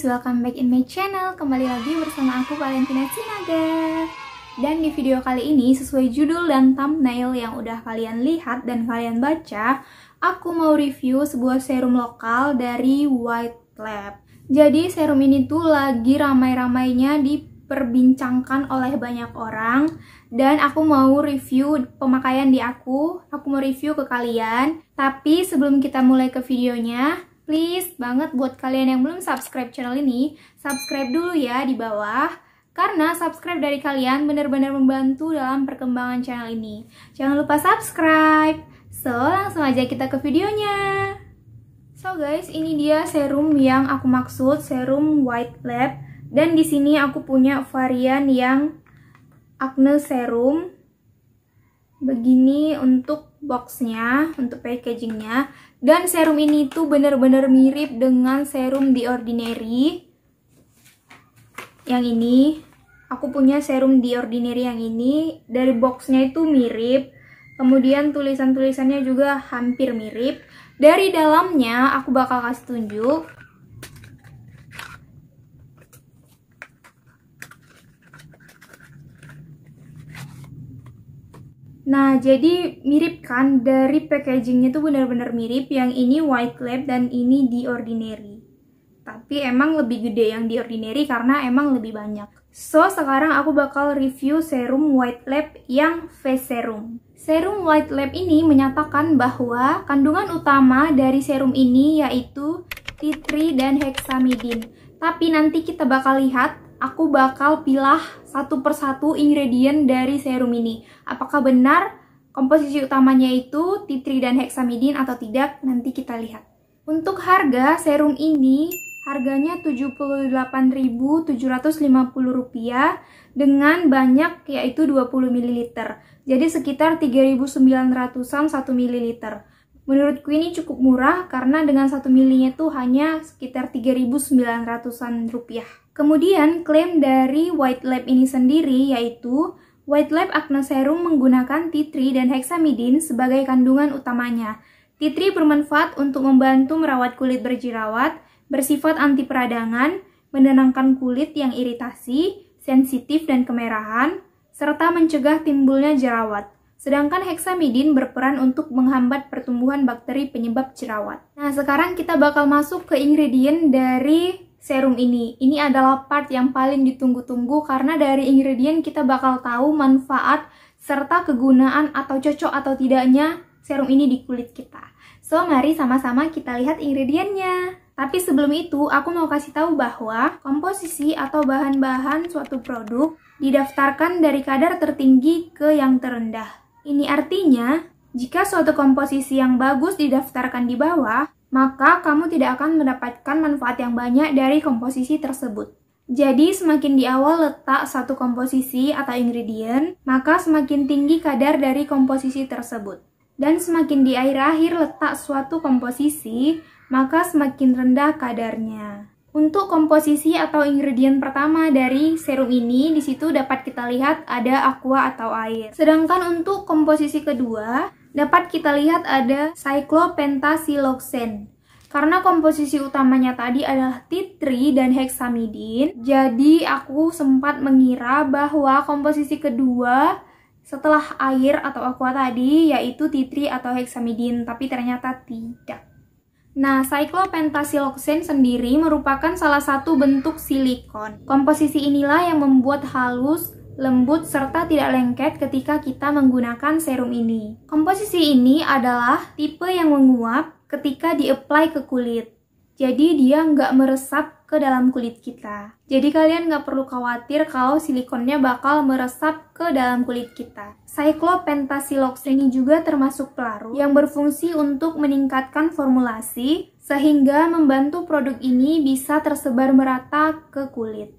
welcome back in my channel. Kembali lagi bersama aku Valentina Sinaga. Dan di video kali ini, sesuai judul dan thumbnail yang udah kalian lihat dan kalian baca, aku mau review sebuah serum lokal dari White Lab. Jadi serum ini tuh lagi ramai-ramainya diperbincangkan oleh banyak orang. Dan aku mau review pemakaian di aku mau review ke kalian. Tapi sebelum kita mulai ke videonya, please banget buat kalian yang belum subscribe channel ini, subscribe dulu ya di bawah. Karena subscribe dari kalian benar-benar membantu dalam perkembangan channel ini. Jangan lupa subscribe. So, langsung aja kita ke videonya. So guys, ini dia serum yang aku maksud, serum White Lab. Dan di sini aku punya varian yang acne serum. Begini untuk boxnya, untuk packagingnya. Dan serum ini tuh bener-bener mirip dengan serum The Ordinary. Yang ini, aku punya serum The Ordinary yang ini. Dari boxnya itu mirip. Kemudian tulisan-tulisannya juga hampir mirip. Dari dalamnya aku bakal kasih tunjuk. Nah, jadi mirip kan, dari packagingnya tuh benar-benar mirip. Yang ini White Lab dan ini The Ordinary. Tapi emang lebih gede yang The Ordinary karena emang lebih banyak. So, sekarang aku bakal review serum White Lab yang face serum. Serum White Lab ini menyatakan bahwa kandungan utama dari serum ini yaitu tea tree dan hexamidin. Tapi nanti kita bakal lihat. Aku bakal pilah satu persatu ingredient dari serum ini. Apakah benar komposisi utamanya itu tea tree dan hexamidin atau tidak? Nanti kita lihat. Untuk harga serum ini, harganya Rp78.750 dengan banyak yaitu 20 ml. Jadi sekitar 3.900-an 1 ml. Menurutku ini cukup murah karena dengan 1 ml itu hanya sekitar 3.900-an rupiah. Kemudian klaim dari White Lab ini sendiri yaitu White Lab Acne Serum menggunakan tea tree dan hexamidin sebagai kandungan utamanya. Tea tree bermanfaat untuk membantu merawat kulit berjerawat, bersifat anti peradangan, menenangkan kulit yang iritasi, sensitif dan kemerahan, serta mencegah timbulnya jerawat. Sedangkan hexamidin berperan untuk menghambat pertumbuhan bakteri penyebab jerawat. Nah, sekarang kita bakal masuk ke ingredient dari serum ini. Ini adalah part yang paling ditunggu-tunggu karena dari ingredient kita bakal tahu manfaat serta kegunaan atau cocok atau tidaknya serum ini di kulit kita. So, mari sama-sama kita lihat ingredientnya. Tapi sebelum itu, aku mau kasih tahu bahwa komposisi atau bahan-bahan suatu produk didaftarkan dari kadar tertinggi ke yang terendah. Ini artinya, jika suatu komposisi yang bagus didaftarkan di bawah, maka kamu tidak akan mendapatkan manfaat yang banyak dari komposisi tersebut. Jadi, semakin di awal letak satu komposisi atau ingredient, maka semakin tinggi kadar dari komposisi tersebut. Dan semakin di akhir-akhir letak suatu komposisi, maka semakin rendah kadarnya. Untuk komposisi atau ingredient pertama dari serum ini, di situ dapat kita lihat ada aqua atau air. Sedangkan untuk komposisi kedua, dapat kita lihat ada cyclopentasiloxane. Karena komposisi utamanya tadi adalah tea tree dan hexamidin, jadi aku sempat mengira bahwa komposisi kedua setelah air atau aqua tadi yaitu tea tree atau hexamidin, tapi ternyata tidak. Nah, cyclopentasiloxane sendiri merupakan salah satu bentuk silikon. Komposisi inilah yang membuat halus, lembut, serta tidak lengket ketika kita menggunakan serum ini. Komposisi ini adalah tipe yang menguap ketika di-apply ke kulit. Jadi dia nggak meresap ke dalam kulit kita. Jadi kalian nggak perlu khawatir kalau silikonnya bakal meresap ke dalam kulit kita. Cyclopentasiloxane ini juga termasuk pelarut yang berfungsi untuk meningkatkan formulasi sehingga membantu produk ini bisa tersebar merata ke kulit.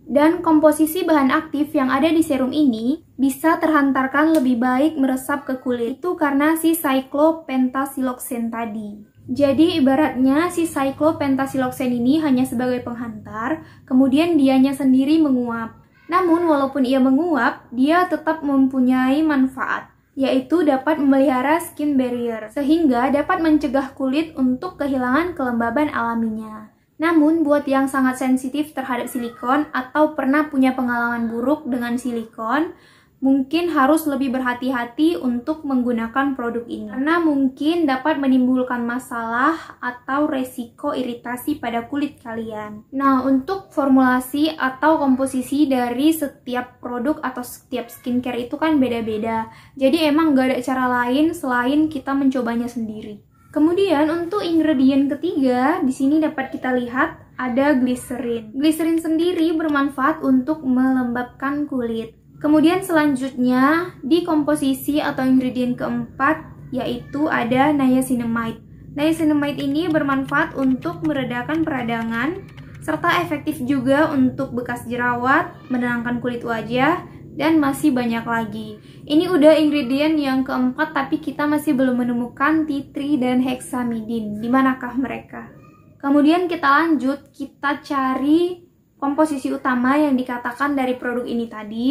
Dan komposisi bahan aktif yang ada di serum ini bisa terhantarkan lebih baik meresap ke kulit. Itu karena si cyclopentasiloxane tadi. Jadi ibaratnya si cyclopentasiloxane ini hanya sebagai penghantar, kemudian dianya sendiri menguap. Namun walaupun ia menguap, dia tetap mempunyai manfaat, yaitu dapat memelihara skin barrier, sehingga dapat mencegah kulit untuk kehilangan kelembaban alaminya. Namun, buat yang sangat sensitif terhadap silikon atau pernah punya pengalaman buruk dengan silikon, mungkin harus lebih berhati-hati untuk menggunakan produk ini. Karena mungkin dapat menimbulkan masalah atau resiko iritasi pada kulit kalian. Nah, untuk formulasi atau komposisi dari setiap produk atau setiap skincare itu kan beda-beda. Jadi emang gak ada cara lain selain kita mencobanya sendiri. Kemudian untuk ingredient ketiga, di sini dapat kita lihat ada glycerin. Glycerin sendiri bermanfaat untuk melembabkan kulit. Kemudian selanjutnya di komposisi atau ingredient keempat yaitu ada niacinamide. Niacinamide ini bermanfaat untuk meredakan peradangan serta efektif juga untuk bekas jerawat, menenangkan kulit wajah, dan masih banyak lagi. Ini udah ingredient yang keempat, tapi kita masih belum menemukan tea tree dan hexamidin. Di manakah mereka? Kemudian kita lanjut, kita cari komposisi utama yang dikatakan dari produk ini tadi.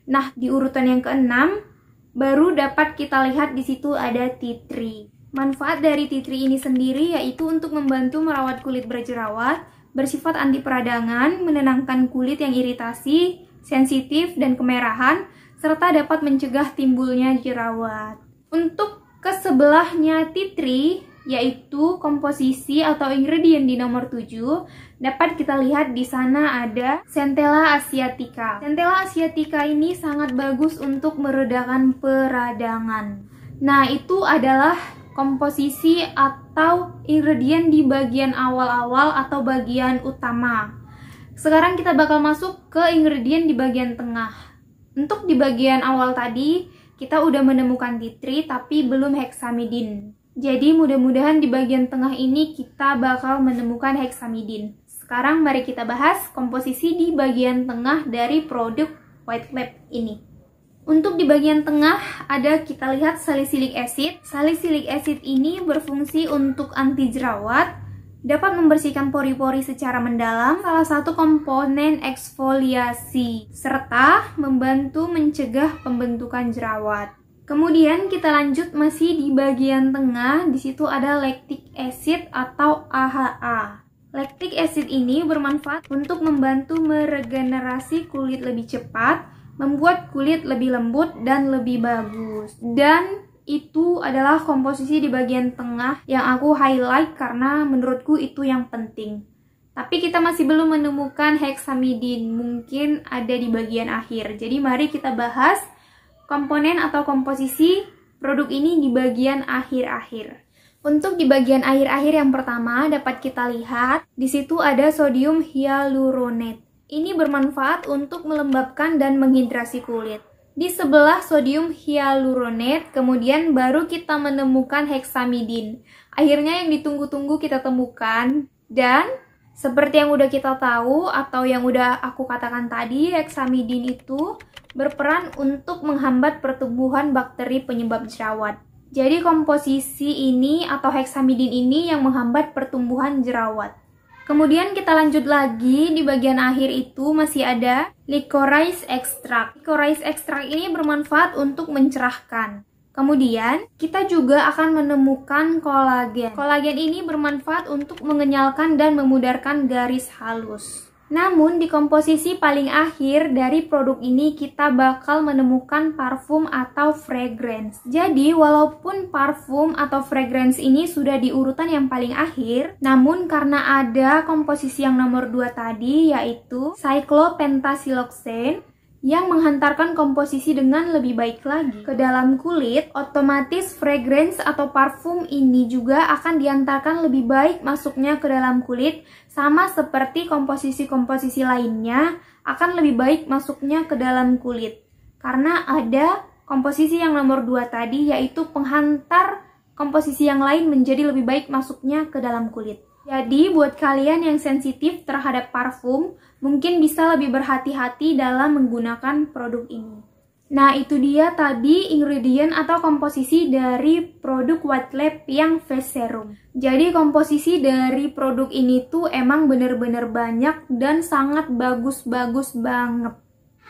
Nah, di urutan yang keenam, baru dapat kita lihat di situ ada tea tree. Manfaat dari tea tree ini sendiri yaitu untuk membantu merawat kulit berjerawat, bersifat anti peradangan, menenangkan kulit yang iritasi, sensitif dan kemerahan, serta dapat mencegah timbulnya jerawat. Untuk kesebelahnya tea tree, yaitu komposisi atau ingredient di nomor 7, dapat kita lihat di sana ada Centella asiatica. Centella asiatica ini sangat bagus untuk meredakan peradangan. Nah, itu adalah komposisi atau ingredient di bagian awal-awal atau bagian utama. Sekarang kita bakal masuk ke ingredient di bagian tengah. Untuk di bagian awal tadi, kita udah menemukan tea tree tapi belum hexamidin. Jadi mudah-mudahan di bagian tengah ini kita bakal menemukan hexamidin. Sekarang mari kita bahas komposisi di bagian tengah dari produk White Lab ini. Untuk di bagian tengah ada kita lihat salicylic acid. Salicylic acid ini berfungsi untuk anti jerawat, dapat membersihkan pori-pori secara mendalam, salah satu komponen eksfoliasi, serta membantu mencegah pembentukan jerawat. Kemudian kita lanjut masih di bagian tengah, di situ ada lactic acid atau AHA. Lactic acid ini bermanfaat untuk membantu meregenerasi kulit lebih cepat, membuat kulit lebih lembut dan lebih bagus. Dan itu adalah komposisi di bagian tengah yang aku highlight karena menurutku itu yang penting. Tapi kita masih belum menemukan hexamidin, mungkin ada di bagian akhir. Jadi mari kita bahas komponen atau komposisi produk ini di bagian akhir-akhir. Untuk di bagian akhir-akhir yang pertama dapat kita lihat di situ ada sodium hyaluronate. Ini bermanfaat untuk melembabkan dan menghidrasi kulit. Di sebelah sodium hyaluronate, kemudian baru kita menemukan hexamidin. Akhirnya yang ditunggu-tunggu kita temukan. Dan seperti yang udah kita tahu atau yang udah aku katakan tadi, hexamidin itu berperan untuk menghambat pertumbuhan bakteri penyebab jerawat. Jadi komposisi ini atau hexamidin ini yang menghambat pertumbuhan jerawat. Kemudian kita lanjut lagi, di bagian akhir itu masih ada licorice extract. Licorice extract ini bermanfaat untuk mencerahkan. Kemudian kita juga akan menemukan kolagen. Kolagen ini bermanfaat untuk mengenyalkan dan memudarkan garis halus. Namun di komposisi paling akhir dari produk ini kita bakal menemukan parfum atau fragrance. Jadi walaupun parfum atau fragrance ini sudah di urutan yang paling akhir, namun karena ada komposisi yang nomor 2 tadi yaitu cyclopentasiloxane yang menghantarkan komposisi dengan lebih baik lagi ke dalam kulit, otomatis fragrance atau parfum ini juga akan diantarkan lebih baik masuknya ke dalam kulit, sama seperti komposisi-komposisi lainnya akan lebih baik masuknya ke dalam kulit. Karena ada komposisi yang nomor 2 tadi yaitu penghantar komposisi yang lain menjadi lebih baik masuknya ke dalam kulit. Jadi buat kalian yang sensitif terhadap parfum, mungkin bisa lebih berhati-hati dalam menggunakan produk ini. Nah, itu dia tadi ingredient atau komposisi dari produk White Lab yang face serum. Jadi komposisi dari produk ini tuh emang bener-bener banyak dan sangat bagus-bagus banget.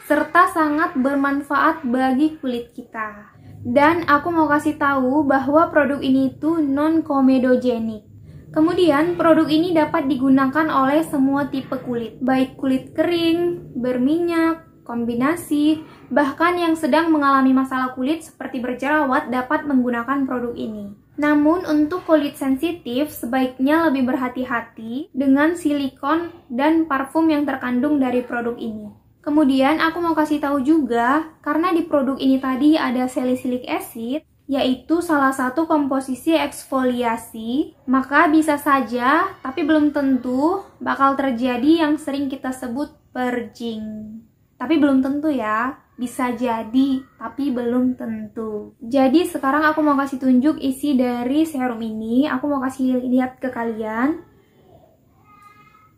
Serta sangat bermanfaat bagi kulit kita. Dan aku mau kasih tahu bahwa produk ini tuh non-komedogenik. Kemudian, produk ini dapat digunakan oleh semua tipe kulit, baik kulit kering, berminyak, kombinasi, bahkan yang sedang mengalami masalah kulit seperti berjerawat dapat menggunakan produk ini. Namun, untuk kulit sensitif, sebaiknya lebih berhati-hati dengan silikon dan parfum yang terkandung dari produk ini. Kemudian, aku mau kasih tahu juga, karena di produk ini tadi ada salicylic acid, yaitu salah satu komposisi eksfoliasi, maka bisa saja, tapi belum tentu, bakal terjadi yang sering kita sebut purging. Tapi belum tentu ya, bisa jadi, tapi belum tentu. Jadi sekarang aku mau kasih tunjuk isi dari serum ini, aku mau kasih lihat ke kalian.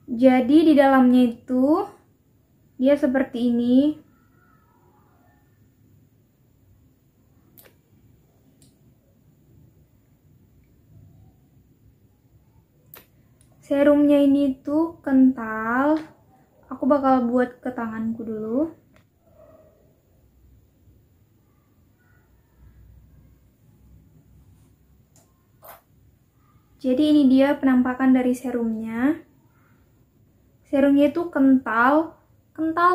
Jadi di dalamnya itu, dia seperti ini. Serumnya ini tuh kental. Aku bakal buat ke tanganku dulu. Jadi ini dia penampakan dari serumnya. Serumnya itu kental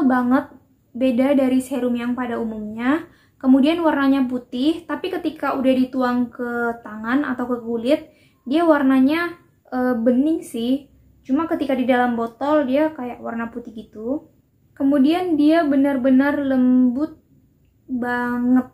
banget, beda dari serum yang pada umumnya. Kemudian warnanya putih, tapi ketika udah dituang ke tangan atau ke kulit, dia warnanya bening sih, cuma ketika di dalam botol dia kayak warna putih gitu. Kemudian dia benar-benar lembut banget.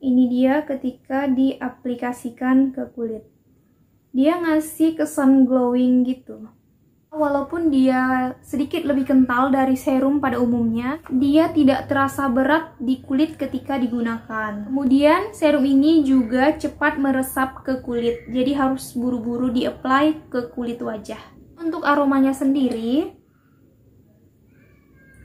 Ini dia ketika diaplikasikan ke kulit. Dia ngasih kesan glowing gitu. Walaupun dia sedikit lebih kental dari serum pada umumnya, dia tidak terasa berat di kulit ketika digunakan. Kemudian serum ini juga cepat meresap ke kulit, jadi harus buru-buru di-apply ke kulit wajah. Untuk aromanya sendiri,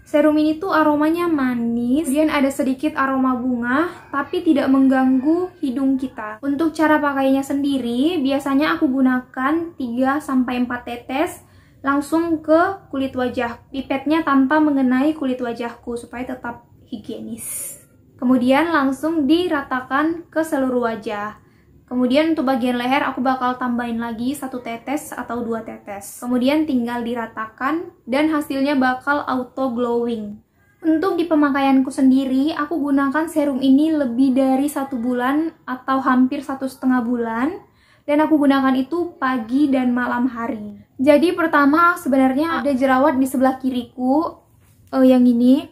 serum ini tuh aromanya manis, kemudian ada sedikit aroma bunga, tapi tidak mengganggu hidung kita. Untuk cara pakainya sendiri, biasanya aku gunakan 3-4 tetes langsung ke kulit wajah, pipetnya tanpa mengenai kulit wajahku supaya tetap higienis. Kemudian langsung diratakan ke seluruh wajah. Kemudian untuk bagian leher aku bakal tambahin lagi 1 tetes atau 2 tetes. Kemudian tinggal diratakan dan hasilnya bakal auto glowing. Untuk di pemakaianku sendiri, aku gunakan serum ini lebih dari 1 bulan atau hampir 1,5 bulan. Dan aku gunakan itu pagi dan malam hari. Jadi pertama sebenarnya ada jerawat di sebelah kiriku, yang ini.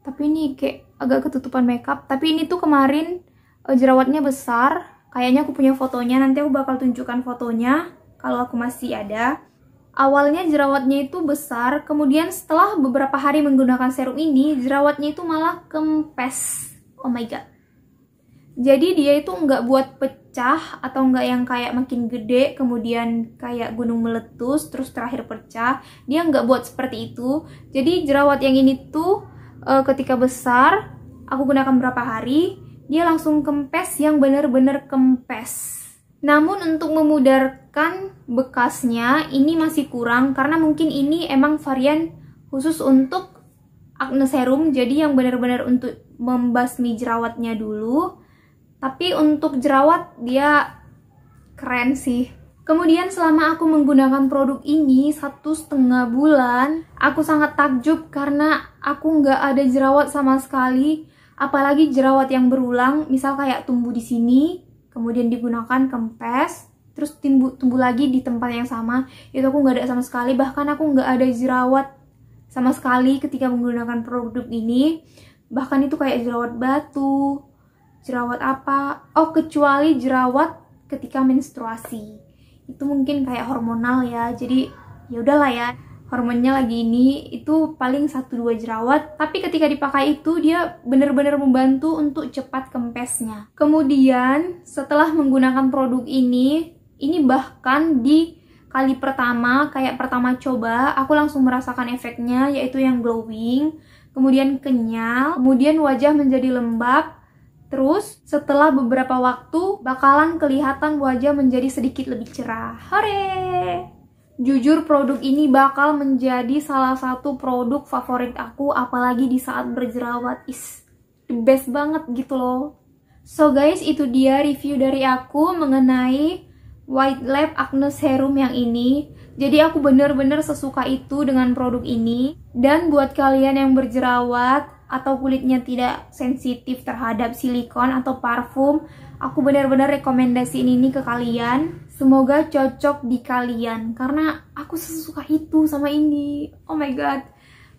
Tapi ini kayak agak ketutupan makeup. Tapi ini tuh kemarin jerawatnya besar. Kayaknya aku punya fotonya, nanti aku bakal tunjukkan fotonya kalau aku masih ada. Awalnya jerawatnya itu besar, kemudian setelah beberapa hari menggunakan serum ini, jerawatnya itu malah kempes. Oh my god. Jadi dia itu nggak buat pecah atau nggak yang kayak makin gede kemudian kayak gunung meletus terus terakhir pecah. Dia nggak buat seperti itu. Jadi jerawat yang ini tuh ketika besar aku gunakan berapa hari dia langsung kempes yang bener-bener kempes. Namun untuk memudarkan bekasnya ini masih kurang karena mungkin ini emang varian khusus untuk acne serum, jadi yang benar-benar untuk membasmi jerawatnya dulu. Tapi untuk jerawat dia keren sih. Kemudian selama aku menggunakan produk ini 1,5 bulan, aku sangat takjub karena aku nggak ada jerawat sama sekali. Apalagi jerawat yang berulang, misal kayak tumbuh di sini, kemudian digunakan kempes, terus tumbuh lagi di tempat yang sama, itu aku nggak ada sama sekali. Bahkan aku nggak ada jerawat sama sekali ketika menggunakan produk ini. Bahkan itu kayak jerawat batu, jerawat apa? Oh, kecuali jerawat ketika menstruasi. Itu mungkin kayak hormonal ya. Jadi ya udahlah ya. Hormonnya lagi ini itu paling 1-2 jerawat, tapi ketika dipakai itu dia benar-benar membantu untuk cepat kempesnya. Kemudian setelah menggunakan produk ini bahkan di kali pertama, kayak pertama coba, aku langsung merasakan efeknya, yaitu yang glowing, kemudian kenyal, kemudian wajah menjadi lembab. Terus setelah beberapa waktu bakalan kelihatan wajah menjadi sedikit lebih cerah. Hore! Jujur produk ini bakal menjadi salah satu produk favorit aku, apalagi di saat berjerawat. The best banget gitu loh. So guys, itu dia review dari aku mengenai White Lab Acne Serum yang ini. Jadi aku bener-bener sesuka itu dengan produk ini. Dan buat kalian yang berjerawat atau kulitnya tidak sensitif terhadap silikon atau parfum, aku bener-bener rekomendasiin ini ke kalian. Semoga cocok di kalian, karena aku sesuka itu sama ini. Oh my god.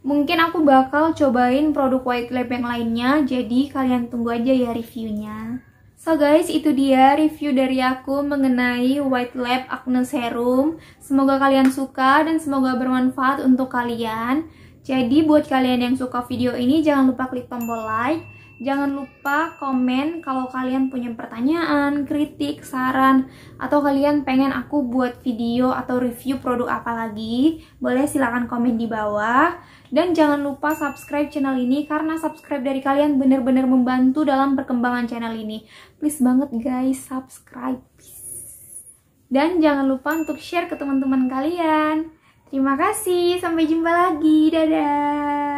Mungkin aku bakal cobain produk White Lab yang lainnya, jadi kalian tunggu aja ya reviewnya. So guys, itu dia review dari aku mengenai White Lab Acne Serum. Semoga kalian suka dan semoga bermanfaat untuk kalian. Jadi buat kalian yang suka video ini, jangan lupa klik tombol like. Jangan lupa komen kalau kalian punya pertanyaan, kritik, saran, atau kalian pengen aku buat video atau review produk apa lagi. Boleh silahkan komen di bawah. Dan jangan lupa subscribe channel ini, karena subscribe dari kalian bener-bener membantu dalam perkembangan channel ini. Please banget guys, subscribe. Dan jangan lupa untuk share ke teman-teman kalian. Terima kasih, sampai jumpa lagi. Dadah.